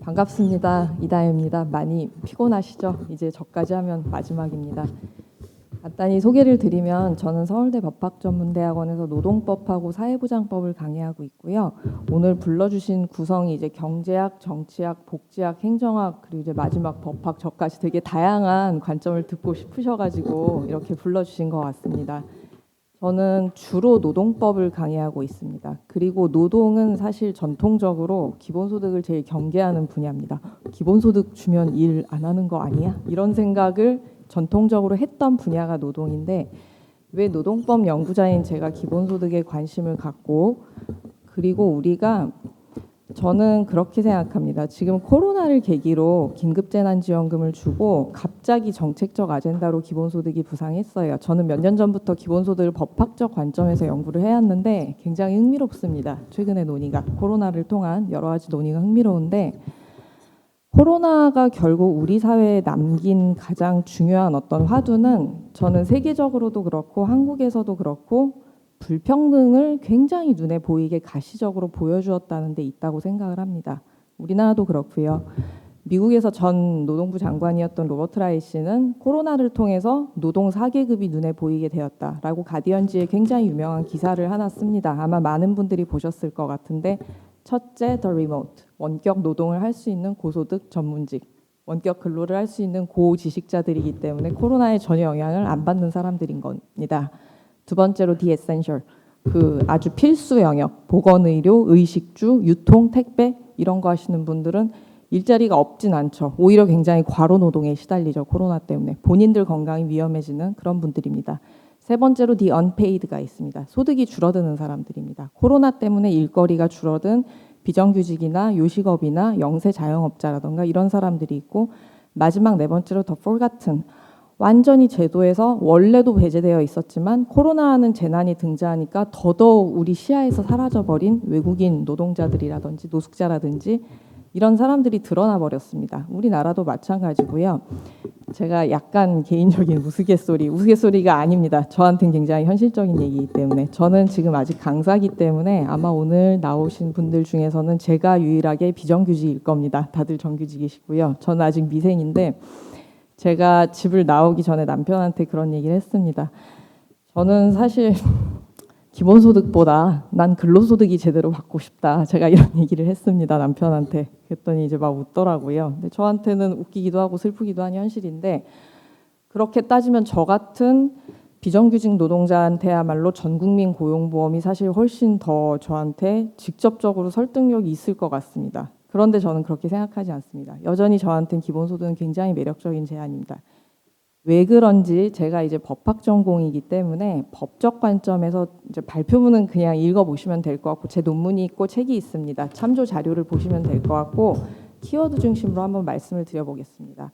반갑습니다. 이다혜입니다. 많이 피곤하시죠? 이제 저까지 하면 마지막입니다. 간단히 소개를 드리면 저는 서울대 법학전문대학원에서 노동법하고 사회보장법을 강의하고 있고요. 오늘 불러주신 구성이 이제 경제학, 정치학, 복지학, 행정학 그리고 이제 마지막 법학 저까지 되게 다양한 관점을 듣고 싶으셔가지고 이렇게 불러주신 것 같습니다. 저는 주로 노동법을 강의하고 있습니다. 그리고 노동은 사실 전통적으로 기본소득을 제일 경계하는 분야입니다. 기본소득 주면 일 안 하는 거 아니야? 이런 생각을 전통적으로 했던 분야가 노동인데 왜 노동법 연구자인 제가 기본소득에 관심을 갖고 그리고 우리가 저는 그렇게 생각합니다. 지금 코로나를 계기로 긴급재난지원금을 주고 갑자기 정책적 아젠다로 기본소득이 부상했어요. 저는 몇 년 전부터 기본소득을 법학적 관점에서 연구를 해왔는데 굉장히 흥미롭습니다. 최근의 논의가 코로나를 통한 여러 가지 논의가 흥미로운데 코로나가 결국 우리 사회에 남긴 가장 중요한 어떤 화두는 저는 세계적으로도 그렇고 한국에서도 그렇고 불평등을 굉장히 눈에 보이게 가시적으로 보여주었다는 데 있다고 생각을 합니다. 우리나라도 그렇고요. 미국에서 전 노동부 장관이었던 로버트 라이 씨는 코로나를 통해서 노동 4계급이 눈에 보이게 되었다라고 가디언지에 굉장히 유명한 기사를 하나 씁니다. 아마 많은 분들이 보셨을 것 같은데 첫째, the remote, 원격 노동을 할 수 있는 고소득 전문직, 원격 근로를 할 수 있는 고지식자들이기 때문에 코로나에 전혀 영향을 안 받는 사람들인 겁니다. 두 번째로 the essential, 그 아주 필수 영역, 보건의료, 의식주, 유통, 택배 이런 거 하시는 분들은 일자리가 없진 않죠. 오히려 굉장히 과로 노동에 시달리죠. 코로나 때문에 본인들 건강이 위험해지는 그런 분들입니다. 세 번째로 the unpaid가 있습니다. 소득이 줄어드는 사람들입니다. 코로나 때문에 일거리가 줄어든 비정규직이나 요식업이나 영세 자영업자라던가 이런 사람들이 있고 마지막 네 번째로 the forgotten, 완전히 제도에서 원래도 배제되어 있었지만 코로나라는 재난이 등장하니까 더더욱 우리 시야에서 사라져버린 외국인 노동자들이라든지 노숙자라든지 이런 사람들이 드러나 버렸습니다. 우리나라도 마찬가지고요. 제가 약간 개인적인 우스갯소리가 아닙니다. 저한테는 굉장히 현실적인 얘기이기 때문에 저는 지금 아직 강사이기 때문에 아마 오늘 나오신 분들 중에서는 제가 유일하게 비정규직일 겁니다. 다들 정규직이시고요. 저는 아직 미생인데 제가 집을 나오기 전에 남편한테 그런 얘기를 했습니다. 저는 사실 기본소득보다 난 근로소득이 제대로 받고 싶다. 제가 이런 얘기를 했습니다. 남편한테. 그랬더니 이제 막 웃더라고요. 근데 저한테는 웃기기도 하고 슬프기도 한 현실인데 그렇게 따지면 저 같은 비정규직 노동자한테야말로 전국민 고용보험이 사실 훨씬 더 저한테 직접적으로 설득력이 있을 것 같습니다. 그런데 저는 그렇게 생각하지 않습니다. 여전히 저한테는 기본소득은 굉장히 매력적인 제안입니다. 왜 그런지 제가 이제 법학 전공이기 때문에 법적 관점에서 이제 발표문은 그냥 읽어보시면 될 것 같고 제 논문이 있고 책이 있습니다. 참조 자료를 보시면 될 것 같고 키워드 중심으로 한번 말씀을 드려보겠습니다.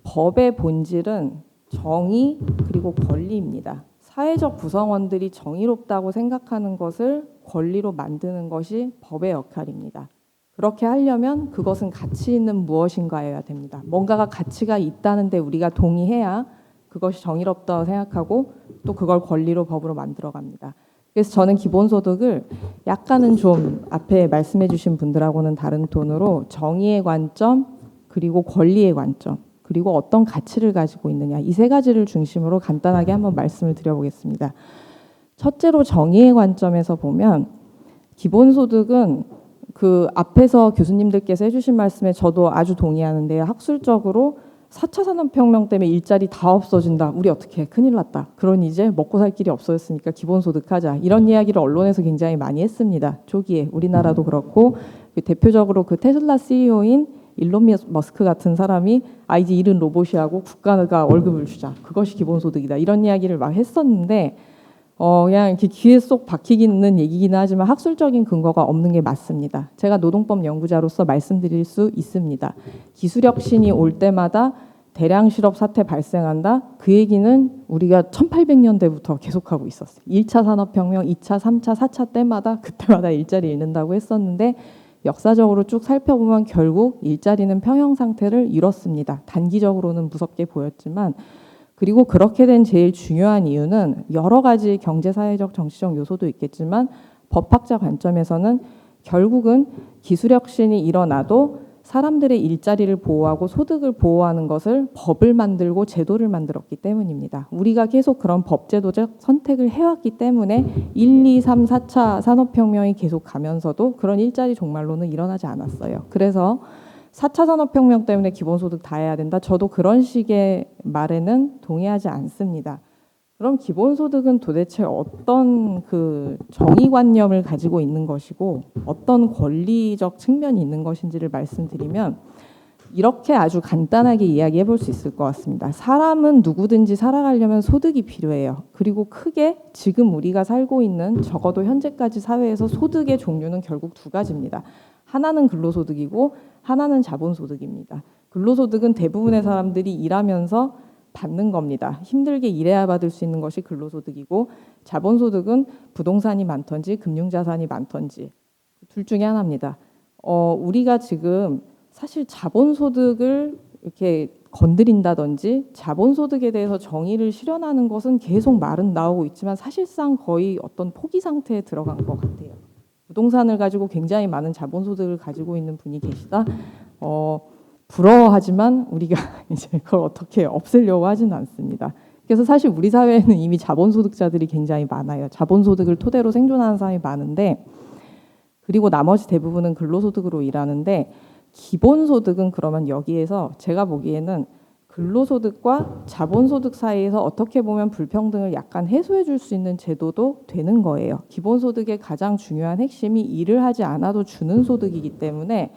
법의 본질은 정의 그리고 권리입니다. 사회적 구성원들이 정의롭다고 생각하는 것을 권리로 만드는 것이 법의 역할입니다. 그렇게 하려면 그것은 가치 있는 무엇인가여야 됩니다. 뭔가가 가치가 있다는데 우리가 동의해야 그것이 정의롭다고 생각하고 또 그걸 권리로 법으로 만들어갑니다. 그래서 저는 기본소득을 약간은 좀 앞에 말씀해 주신 분들하고는 다른 톤으로 정의의 관점 그리고 권리의 관점 그리고 어떤 가치를 가지고 있느냐 이 세 가지를 중심으로 간단하게 한번 말씀을 드려보겠습니다. 첫째로 정의의 관점에서 보면 기본소득은 그 앞에서 교수님들께서 해주신 말씀에 저도 아주 동의하는데요. 학술적으로 4차 산업혁명 때문에 일자리 다 없어진다. 우리 어떻게 해? 큰일 났다. 그러니 이제 먹고 살 길이 없어졌으니까 기본소득 하자. 이런 이야기를 언론에서 굉장히 많이 했습니다. 초기에 우리나라도 그렇고 대표적으로 그 테슬라 CEO인 일론 머스크 같은 사람이 이제 일은 로봇이 하고 국가가 월급을 주자. 그것이 기본소득이다. 이런 이야기를 막 했었는데 그냥 이렇게 귀에 쏙 박히기는 얘기긴 하지만 학술적인 근거가 없는 게 맞습니다. 제가 노동법 연구자로서 말씀드릴 수 있습니다. 기술혁신이 올 때마다 대량 실업 사태 발생한다. 그 얘기는 우리가 1800년대부터 계속하고 있었어요. 1차 산업혁명, 2차, 3차, 4차 때마다 그때마다 일자리 잃는다고 했었는데 역사적으로 쭉 살펴보면 결국 일자리는 평형 상태를 이뤘습니다. 단기적으로는 무섭게 보였지만 그리고 그렇게 된 제일 중요한 이유는 여러 가지 경제, 사회적, 정치적 요소도 있겠지만 법학자 관점에서는 결국은 기술혁신이 일어나도 사람들의 일자리를 보호하고 소득을 보호하는 것을 법을 만들고 제도를 만들었기 때문입니다. 우리가 계속 그런 법제도적 선택을 해왔기 때문에 1, 2, 3, 4차 산업혁명이 계속 가면서도 그런 일자리 종말론은 일어나지 않았어요. 그래서 4차 산업혁명 때문에 기본소득 다 해야 된다. 저도 그런 식의 말에는 동의하지 않습니다. 그럼 기본소득은 도대체 어떤 그 정의관념을 가지고 있는 것이고 어떤 권리적 측면이 있는 것인지를 말씀드리면 이렇게 아주 간단하게 이야기해 볼 수 있을 것 같습니다. 사람은 누구든지 살아가려면 소득이 필요해요. 그리고 크게 지금 우리가 살고 있는 적어도 현재까지 사회에서 소득의 종류는 결국 두 가지입니다. 하나는 근로소득이고 하나는 자본소득입니다. 근로소득은 대부분의 사람들이 일하면서 받는 겁니다. 힘들게 일해야 받을 수 있는 것이 근로소득이고 자본소득은 부동산이 많던지 금융자산이 많던지 둘 중에 하나입니다. 우리가 지금 사실 자본소득을 이렇게 건드린다든지 자본소득에 대해서 정의를 실현하는 것은 계속 말은 나오고 있지만 사실상 거의 어떤 포기 상태에 들어간 것 같아요. 부동산을 가지고 굉장히 많은 자본소득을 가지고 있는 분이 계시다. 부러워하지만 우리가 이제 그걸 어떻게 없애려고 하지는 않습니다. 그래서 사실 우리 사회에는 이미 자본소득자들이 굉장히 많아요. 자본소득을 토대로 생존하는 사람이 많은데 그리고 나머지 대부분은 근로소득으로 일하는데 기본소득은 그러면 여기에서 제가 보기에는 근로소득과 자본소득 사이에서 어떻게 보면 불평등을 약간 해소해 줄 수 있는 제도도 되는 거예요. 기본소득의 가장 중요한 핵심이 일을 하지 않아도 주는 소득이기 때문에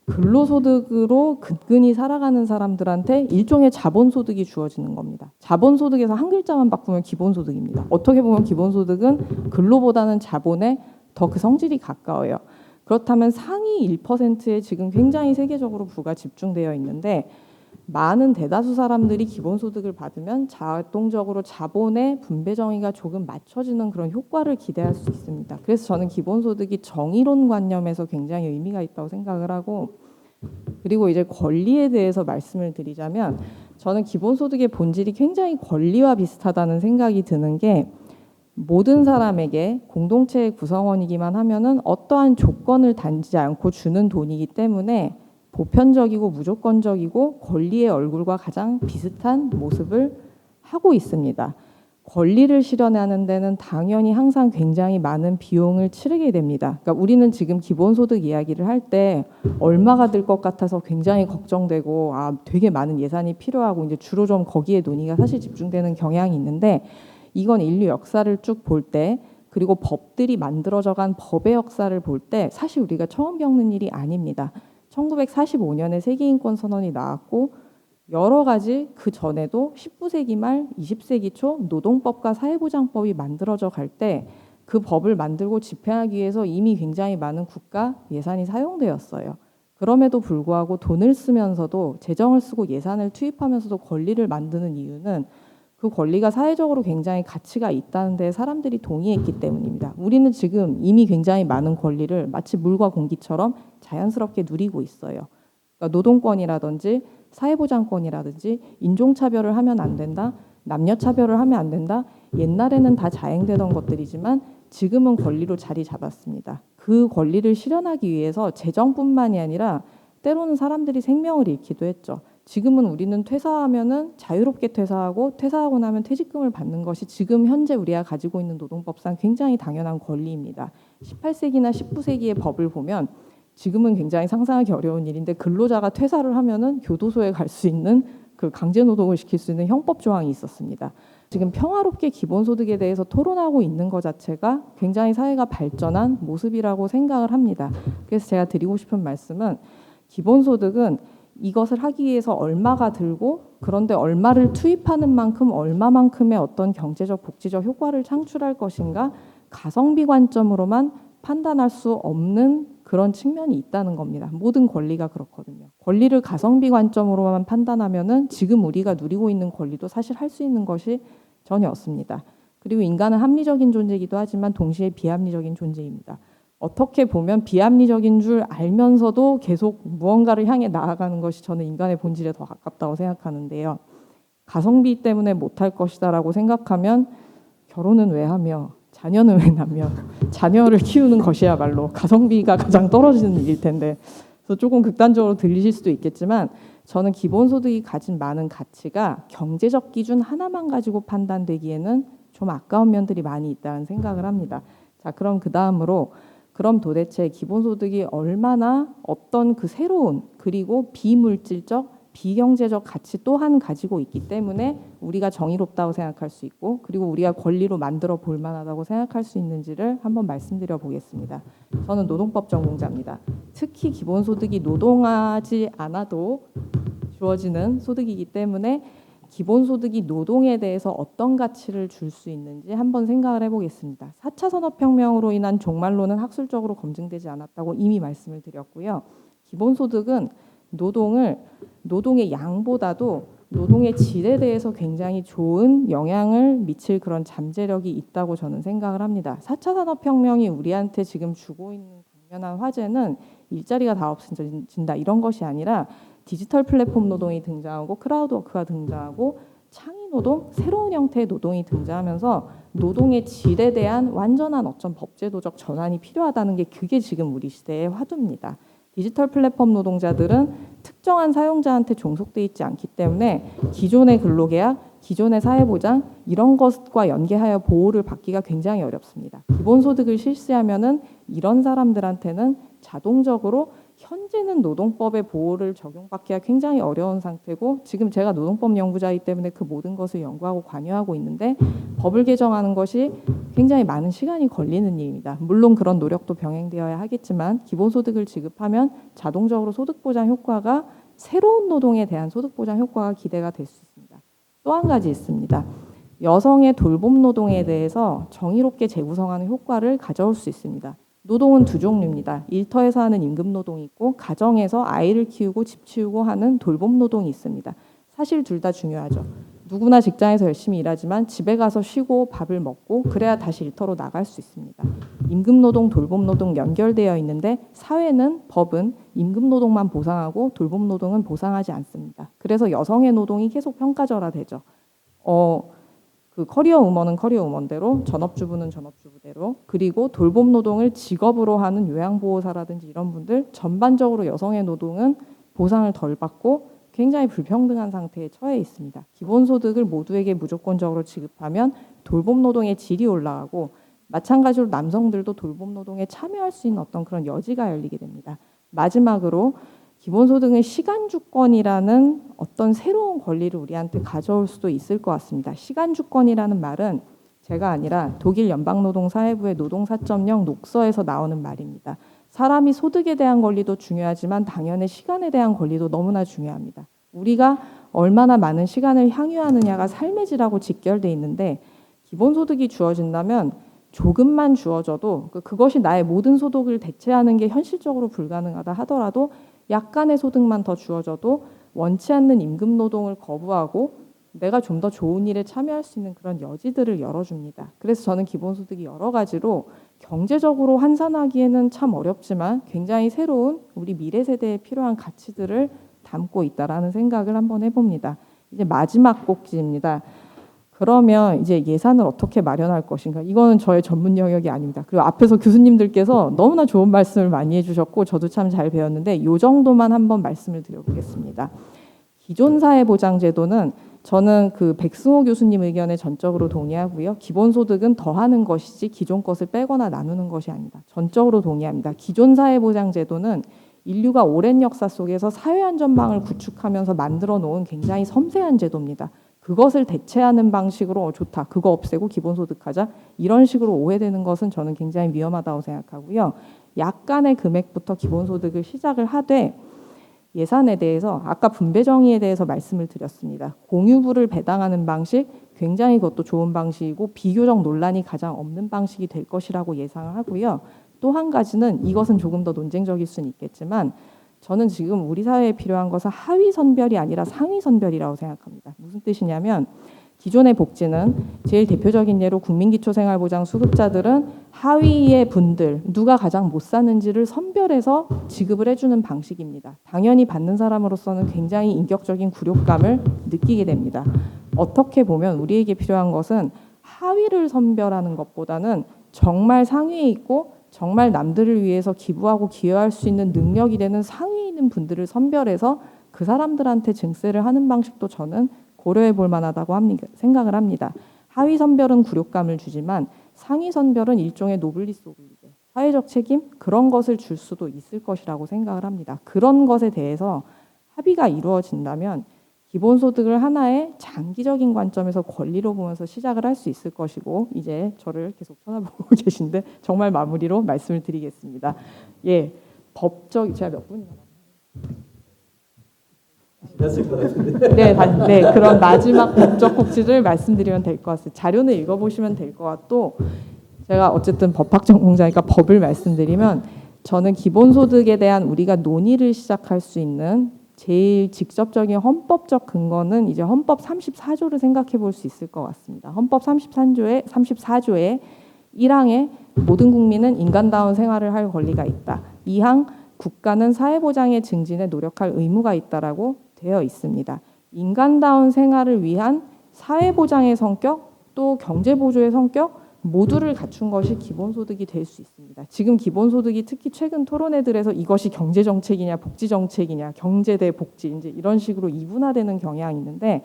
근로소득으로 근근히 살아가는 사람들한테 일종의 자본소득이 주어지는 겁니다. 자본소득에서 한 글자만 바꾸면 기본소득입니다. 어떻게 보면 기본소득은 근로보다는 자본에 더 그 성질이 가까워요. 그렇다면 상위 1%에 지금 굉장히 세계적으로 부가 집중되어 있는데 많은 대다수 사람들이 기본소득을 받으면 자동적으로 자본의 분배 정의가 조금 맞춰지는 그런 효과를 기대할 수 있습니다. 그래서 저는 기본소득이 정의론 관념에서 굉장히 의미가 있다고 생각을 하고 그리고 이제 권리에 대해서 말씀을 드리자면 저는 기본소득의 본질이 굉장히 권리와 비슷하다는 생각이 드는 게 모든 사람에게 공동체의 구성원이기만 하면은 어떠한 조건을 단지 않고 주는 돈이기 때문에 보편적이고 무조건적이고 권리의 얼굴과 가장 비슷한 모습을 하고 있습니다. 권리를 실현하는 데는 당연히 항상 굉장히 많은 비용을 치르게 됩니다. 그러니까 우리는 지금 기본소득 이야기를 할 때 얼마가 들 것 같아서 굉장히 걱정되고 되게 많은 예산이 필요하고 이제 주로 좀 거기에 논의가 사실 집중되는 경향이 있는데 이건 인류 역사를 쭉 볼 때 그리고 법들이 만들어져간 법의 역사를 볼 때 사실 우리가 처음 겪는 일이 아닙니다. 1945년에 세계인권선언이 나왔고 여러 가지 그 전에도 19세기 말 20세기 초 노동법과 사회보장법이 만들어져 갈 때 그 법을 만들고 집행하기 위해서 이미 굉장히 많은 국가 예산이 사용되었어요. 그럼에도 불구하고 돈을 쓰면서도 재정을 쓰고 예산을 투입하면서도 권리를 만드는 이유는 그 권리가 사회적으로 굉장히 가치가 있다는 데 사람들이 동의했기 때문입니다. 우리는 지금 이미 굉장히 많은 권리를 마치 물과 공기처럼 자연스럽게 누리고 있어요. 그러니까 노동권이라든지 사회보장권이라든지 인종차별을 하면 안 된다, 남녀차별을 하면 안 된다. 옛날에는 다 자행되던 것들이지만 지금은 권리로 자리 잡았습니다. 그 권리를 실현하기 위해서 재정뿐만이 아니라 때로는 사람들이 생명을 잃기도 했죠. 지금은 우리는 퇴사하면은 자유롭게 퇴사하고 퇴사하고 나면 퇴직금을 받는 것이 지금 현재 우리가 가지고 있는 노동법상 굉장히 당연한 권리입니다. 18세기나 19세기의 법을 보면 지금은 굉장히 상상하기 어려운 일인데 근로자가 퇴사를 하면은 교도소에 갈 수 있는 그 강제 노동을 시킬 수 있는 형법 조항이 있었습니다. 지금 평화롭게 기본소득에 대해서 토론하고 있는 것 자체가 굉장히 사회가 발전한 모습이라고 생각을 합니다. 그래서 제가 드리고 싶은 말씀은 기본소득은 이것을 하기 위해서 얼마가 들고 그런데 얼마를 투입하는 만큼 얼마만큼의 어떤 경제적 복지적 효과를 창출할 것인가 가성비 관점으로만 판단할 수 없는 그런 측면이 있다는 겁니다. 모든 권리가 그렇거든요. 권리를 가성비 관점으로만 판단하면은 지금 우리가 누리고 있는 권리도 사실 할 수 있는 것이 전혀 없습니다. 그리고 인간은 합리적인 존재이기도 하지만 동시에 비합리적인 존재입니다. 어떻게 보면 비합리적인 줄 알면서도 계속 무언가를 향해 나아가는 것이 저는 인간의 본질에 더 가깝다고 생각하는데요. 가성비 때문에 못할 것이다라고 생각하면 결혼은 왜 하며 자녀는 왜 낳며 자녀를 키우는 것이야말로 가성비가 가장 떨어지는 일일 텐데 그래서 조금 극단적으로 들리실 수도 있겠지만 저는 기본소득이 가진 많은 가치가 경제적 기준 하나만 가지고 판단되기에는 좀 아까운 면들이 많이 있다는 생각을 합니다. 자, 그럼 그 다음으로 그럼 도대체 기본소득이 얼마나 어떤 그 새로운 그리고 비물질적 비경제적 가치 또한 가지고 있기 때문에 우리가 정의롭다고 생각할 수 있고 그리고 우리가 권리로 만들어 볼 만하다고 생각할 수 있는지를 한번 말씀드려 보겠습니다. 저는 노동법 전공자입니다. 특히 기본소득이 노동하지 않아도 주어지는 소득이기 때문에 기본소득이 노동에 대해서 어떤 가치를 줄 수 있는지 한번 생각을 해보겠습니다. 4차 산업혁명으로 인한 종말론은 학술적으로 검증되지 않았다고 이미 말씀을 드렸고요. 기본소득은 노동의 양보다도 노동의 질에 대해서 굉장히 좋은 영향을 미칠 그런 잠재력이 있다고 저는 생각을 합니다. 4차 산업혁명이 우리한테 지금 주고 있는 당면한 화제는 일자리가 다 없어진다 이런 것이 아니라 디지털 플랫폼 노동이 등장하고 크라우드워크가 등장하고 창의 노동, 새로운 형태의 노동이 등장하면서 노동의 질에 대한 완전한 어떤 법제도적 전환이 필요하다는 게 그게 지금 우리 시대의 화두입니다. 디지털 플랫폼 노동자들은 특정한 사용자한테 종속돼 있지 않기 때문에 기존의 근로계약, 기존의 사회보장 이런 것과 연계하여 보호를 받기가 굉장히 어렵습니다. 기본소득을 실시하면은 이런 사람들한테는 자동적으로 현재는 노동법의 보호를 적용받기가 굉장히 어려운 상태고 지금 제가 노동법 연구자이기 때문에 그 모든 것을 연구하고 관여하고 있는데 법을 개정하는 것이 굉장히 많은 시간이 걸리는 일입니다. 물론 그런 노력도 병행되어야 하겠지만 기본소득을 지급하면 자동적으로 소득보장 효과가 새로운 노동에 대한 소득보장 효과가 기대가 될 수 있습니다. 또 한 가지 있습니다. 여성의 돌봄 노동에 대해서 정의롭게 재구성하는 효과를 가져올 수 있습니다. 노동은 두 종류입니다. 일터에서 하는 임금 노동이 있고 가정에서 아이를 키우고 집 치우고 하는 돌봄 노동이 있습니다. 사실 둘 다 중요하죠. 누구나 직장에서 열심히 일하지만 집에 가서 쉬고 밥을 먹고 그래야 다시 일터로 나갈 수 있습니다. 임금 노동, 돌봄 노동 연결되어 있는데 사회는 법은 임금 노동만 보상하고 돌봄 노동은 보상하지 않습니다. 그래서 여성의 노동이 계속 평가절하되죠. 그 커리어 우먼은 커리어 우먼대로 전업주부는 전업주부대로 그리고 돌봄 노동을 직업으로 하는 요양보호사라든지 이런 분들 전반적으로 여성의 노동은 보상을 덜 받고 굉장히 불평등한 상태에 처해 있습니다. 기본소득을 모두에게 무조건적으로 지급하면 돌봄 노동의 질이 올라가고 마찬가지로 남성들도 돌봄 노동에 참여할 수 있는 어떤 그런 여지가 열리게 됩니다. 마지막으로 기본소득은 시간주권이라는 어떤 새로운 권리를 우리한테 가져올 수도 있을 것 같습니다. 시간주권이라는 말은 제가 아니라 독일 연방노동사회부의 노동 4.0 녹서에서 나오는 말입니다. 사람이 소득에 대한 권리도 중요하지만 당연히 시간에 대한 권리도 너무나 중요합니다. 우리가 얼마나 많은 시간을 향유하느냐가 삶의 질하고 직결돼 있는데 기본소득이 주어진다면 조금만 주어져도 그것이 나의 모든 소득을 대체하는 게 현실적으로 불가능하다 하더라도 약간의 소득만 더 주어져도 원치 않는 임금 노동을 거부하고 내가 좀 더 좋은 일에 참여할 수 있는 그런 여지들을 열어줍니다. 그래서 저는 기본소득이 여러 가지로 경제적으로 환산하기에는 참 어렵지만 굉장히 새로운 우리 미래 세대에 필요한 가치들을 담고 있다라는 생각을 한번 해봅니다. 이제 마지막 꼭지입니다. 그러면 이제 예산을 어떻게 마련할 것인가? 이거는 저의 전문 영역이 아닙니다. 그리고 앞에서 교수님들께서 너무나 좋은 말씀을 많이 해주셨고 저도 참 잘 배웠는데 이 정도만 한번 말씀을 드려보겠습니다. 기존 사회보장제도는 저는 그 백승호 교수님 의견에 전적으로 동의하고요. 기본소득은 더하는 것이지 기존 것을 빼거나 나누는 것이 아니다. 전적으로 동의합니다. 기존 사회보장제도는 인류가 오랜 역사 속에서 사회안전망을 구축하면서 만들어 놓은 굉장히 섬세한 제도입니다. 그것을 대체하는 방식으로 좋다. 그거 없애고 기본소득하자. 이런 식으로 오해되는 것은 저는 굉장히 위험하다고 생각하고요. 약간의 금액부터 기본소득을 시작을 하되 예산에 대해서 아까 분배정의에 대해서 말씀을 드렸습니다. 공유부를 배당하는 방식 굉장히 그것도 좋은 방식이고 비교적 논란이 가장 없는 방식이 될 것이라고 예상을 하고요. 또 한 가지는 이것은 조금 더 논쟁적일 수는 있겠지만 저는 지금 우리 사회에 필요한 것은 하위 선별이 아니라 상위 선별이라고 생각합니다. 무슨 뜻이냐면 기존의 복지는 제일 대표적인 예로 국민기초생활보장 수급자들은 하위의 분들 누가 가장 못 사는지를 선별해서 지급을 해주는 방식입니다. 당연히 받는 사람으로서는 굉장히 인격적인 굴욕감을 느끼게 됩니다. 어떻게 보면 우리에게 필요한 것은 하위를 선별하는 것보다는 정말 상위에 있고 정말 남들을 위해서 기부하고 기여할 수 있는 능력이 되는 상위 있는 분들을 선별해서 그 사람들한테 증세를 하는 방식도 저는 고려해 볼 만하다고 생각을 합니다. 하위 선별은 굴욕감을 주지만 상위 선별은 일종의 노블리스 오블리게, 사회적 책임 그런 것을 줄 수도 있을 것이라고 생각을 합니다. 그런 것에 대해서 합의가 이루어진다면 기본소득을 하나의 장기적인 관점에서 권리로 보면서 시작을 할 수 있을 것이고, 이제 저를 계속 쳐다보고 계신데 정말 마무리로 말씀을 드리겠습니다. 예, 법적 제가 몇 분이나 지났을 것 같은데. 네, 그런 마지막 법적 꼭지를 말씀드리면 될 것 같습니다. 자료는 읽어보시면 될 것 같고, 제가 어쨌든 법학 전공자니까 법을 말씀드리면, 저는 기본소득에 대한 우리가 논의를 시작할 수 있는 제일 직접적인 헌법적 근거는 이제 헌법 34조를 생각해 볼 수 있을 것 같습니다. 헌법 34조의 1항에 모든 국민은 인간다운 생활을 할 권리가 있다. 2항 국가는 사회보장의 증진에 노력할 의무가 있다라고 되어 있습니다. 인간다운 생활을 위한 사회보장의 성격 또 경제보조의 성격 모두를 갖춘 것이 기본소득이 될 수 있습니다. 지금 기본소득이 특히 최근 토론회들에서 이것이 경제정책이냐 복지정책이냐 경제 대 복지 이제 이런 식으로 이분화되는 경향이 있는데,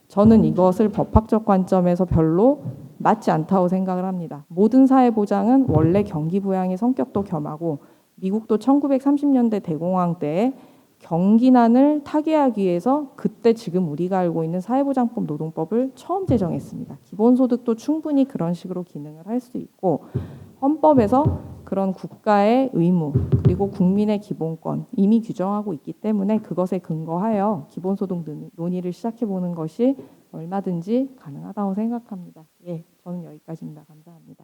저는 이것을 법학적 관점에서 별로 맞지 않다고 생각을 합니다. 모든 사회보장은 원래 경기부양의 성격도 겸하고, 미국도 1930년대 대공황 때에 경기난을 타개하기 위해서 그때 지금 우리가 알고 있는 사회보장법 노동법을 처음 제정했습니다. 기본소득도 충분히 그런 식으로 기능을 할 수 있고, 헌법에서 그런 국가의 의무 그리고 국민의 기본권 이미 규정하고 있기 때문에 그것에 근거하여 기본소득 논의를 시작해보는 것이 얼마든지 가능하다고 생각합니다. 예, 저는 여기까지입니다. 감사합니다.